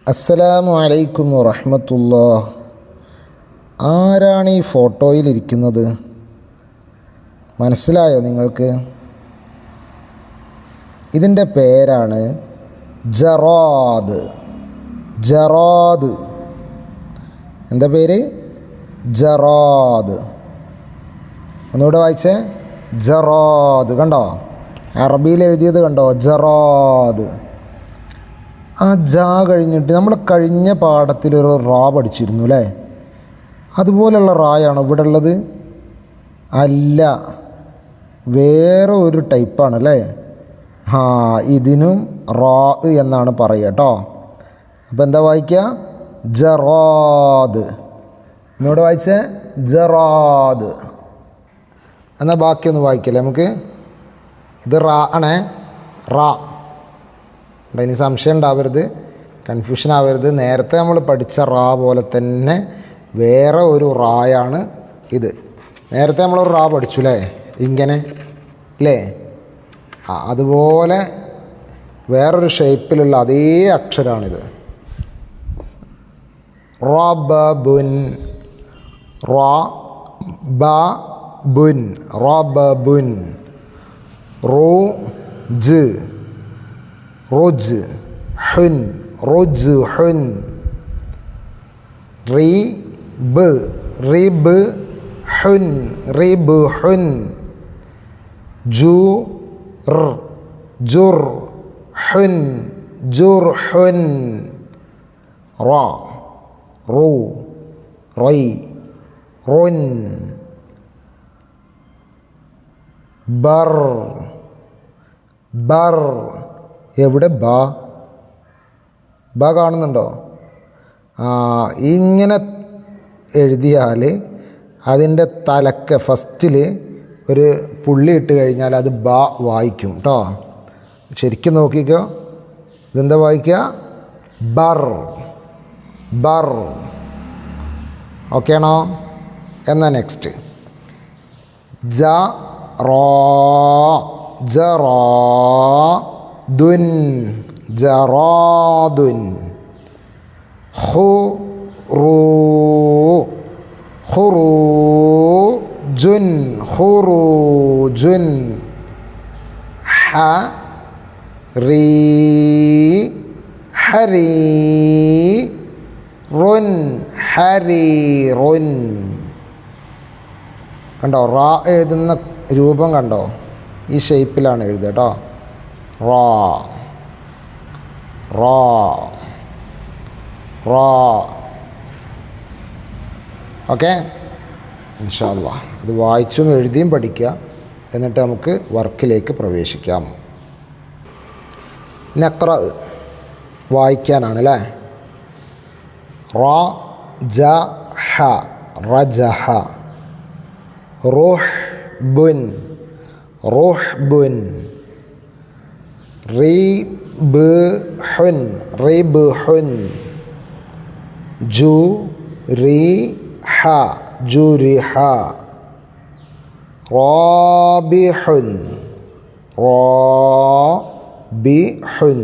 അസ്സലാമു അലൈക്കും വറഹ്മത്തുള്ളാഹ്. ആരാണ് ഈ ഫോട്ടോയിലിരിക്കുന്നത്? മനസ്സിലായോ നിങ്ങൾക്ക്? ഇതിൻ്റെ പേരാണ് ജറാദ്. ജറാദ്. എന്താ പേര്? ജറാദ്. ഒന്നുകൂടെ വായിച്ചേ. ജറാദ്. കണ്ടോ? അറബിയിൽ എഴുതിയത് കണ്ടോ? ജറാദ്. ആ ജാ കഴിഞ്ഞിട്ട് നമ്മൾ കഴിഞ്ഞ പാഠത്തിലൊരു റാ പഠിച്ചിരുന്നു അല്ലേ? അതുപോലെയുള്ള റായാണോ ഇവിടെ ഉള്ളത്? അല്ല, വേറെ ഒരു ടൈപ്പാണ് അല്ലേ? ഇതിനും റാ എന്നാണ് പറയുക കേട്ടോ. അപ്പോൾ എന്താ വായിക്കുക? ജറാദ്. എന്നോട് വായിച്ചേ ജറാദ്. എന്നാൽ ബാക്കിയൊന്ന് വായിക്കല്ലേ നമുക്ക്? ഇത് റാ ആണേ, റാ. ഇനി സംശയം ഉണ്ടാവരുത്, കൺഫ്യൂഷൻ ആവരുത്. നേരത്തെ നമ്മൾ പഠിച്ച റാ പോലെ തന്നെ വേറെ ഒരു റായാണ് ഇത്. നേരത്തെ നമ്മളൊരു റാ പഠിച്ചു അല്ലേ? ഇങ്ങനെ അല്ലേ? അതുപോലെ വേറൊരു ഷേപ്പിലുള്ള അതേ അക്ഷരമാണിത്. റബബുൻ. റബബുൻ. റബബുൻ. റുജ്. റുജ്. ഹുൻ. റുജ് ഹുൻ. റിബ്. റിബ് ഹുൻ. റിബ് ഹുൻ. ജുർ. ജുർ ഹുൻ. ജുർ ഹുൻ. റാ. റു. റൈ. റുൻ. ബർ. ബർ. എവിടെ ബാ? ബാ കാണുന്നുണ്ടോ? ഇങ്ങനെ എഴുതിയാൽ അതിൻ്റെ തലക്ക് ഫസ്റ്റിൽ ഒരു പുള്ളി ഇട്ട് കഴിഞ്ഞാൽ അത് ബാ വായിക്കും കേട്ടോ. ശരിക്കും നോക്കിക്കോ. ഇതെന്താ വായിക്കുക? ബർ. ബർ. ഓക്കെ ആണോ? എന്നാൽ നെക്സ്റ്റ് ജ റോ. ജറാദുൻ. ജറാദുൻ. ഖുറൂ. ഖുറൂജുൻ. ഖുറൂജുൻ. ഹരീ. ഹരീറുൻ. ഹരീറുൻ. കണ്ടോ? റാ എഴുതുന്ന രൂപം കണ്ടോ? ഈ ഷേപ്പിലാണ് എഴുതുക കേട്ടോ. റാ. റാ. റാ. ഓക്കെ, ഇൻഷാ അല്ലാഹ് അത് വായിച്ചും എഴുതിയും പഠിക്കുക. എന്നിട്ട് നമുക്ക് വർക്കിലേക്ക് പ്രവേശിക്കാം. നഖ്റ വായിക്കാനാണ് അല്ലേ? റജഹ. റജഹ. റുഹ്ബുൻ. റുഹ്ബുൻ. റിബ്ഹുൻ. റിബ്ഹുൻ. ജുരിഹ. ജുരിഹ. റാബിഹുൻ. റാബിഹുൻ.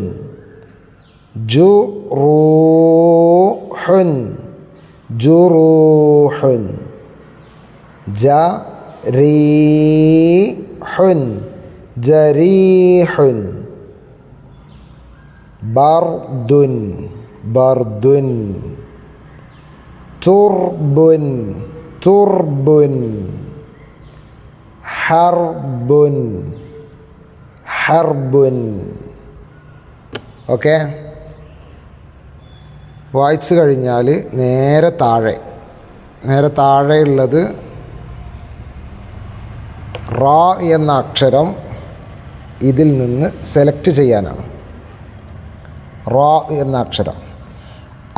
ജുറൂഹുൻ. ജുറൂഹുൻ. ജരീഹുൻ. ജരീഹുൻ. ബർദുൻ. ബർദുൻ. തുർബുൻ. തുർബുൻ. ഹർബുൻ. ഹർബുൻ. ഓക്കെ, വായിച്ചു കഴിഞ്ഞാൽ നേരെ താഴെയുള്ളത് റാ എന്ന അക്ഷരം ഇതിൽ നിന്ന് സെലക്ട് ചെയ്യാനാണ്. റാ എന്ന അക്ഷരം.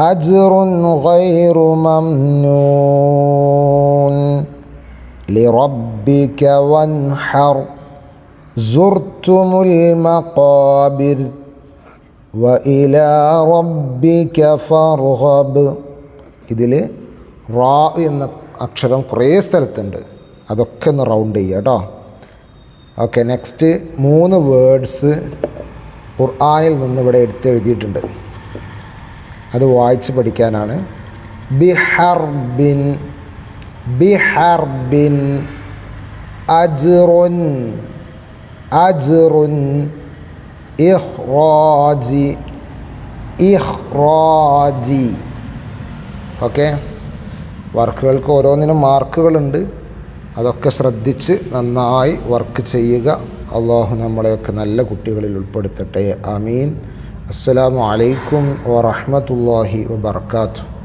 അജ്റുൻ ഗൈറു മംനൂൻ ലിറബ്ബിക വൻഹർ സുർതുമുൽ മഖാബിർ വഇലാ റബ്ബിക ഫർഗബ്. ഇതിൽ റാ എന്ന അക്ഷരം കുറേ സ്ഥലത്തുണ്ട്. അതൊക്കെ ഒന്ന് റൗണ്ട് ചെയ്യുക കേട്ടോ. ഓക്കെ, നെക്സ്റ്റ് 3 വേർഡ്സ് ഖുർആനിൽ നിന്ന് ഇവിടെ എഴുതിയിട്ടുണ്ട്. അത് വായിച്ച് പഠിക്കാനാണ്. ബിഹർബിൻ, ബിഹർബിൻ, അജ്റുൻ, അജ്റുൻ, ഇഖ്റാജി, ഇഖ്റാജി. ഓക്കെ, വർക്കുകൾക്ക് ഓരോന്നിനും മാർക്കുകളുണ്ട്. അതൊക്കെ ശ്രദ്ധിച്ച് നന്നായി വർക്ക് ചെയ്യുക. അള്ളാഹു നമ്മളെയൊക്കെ നല്ല കുട്ടികളിൽ ഉൾപ്പെടുത്തട്ടെ. ആമീൻ. അസ്സലാമു അലൈക്കും വറഹ്മത്തുള്ളാഹി വബറകാതുഹു.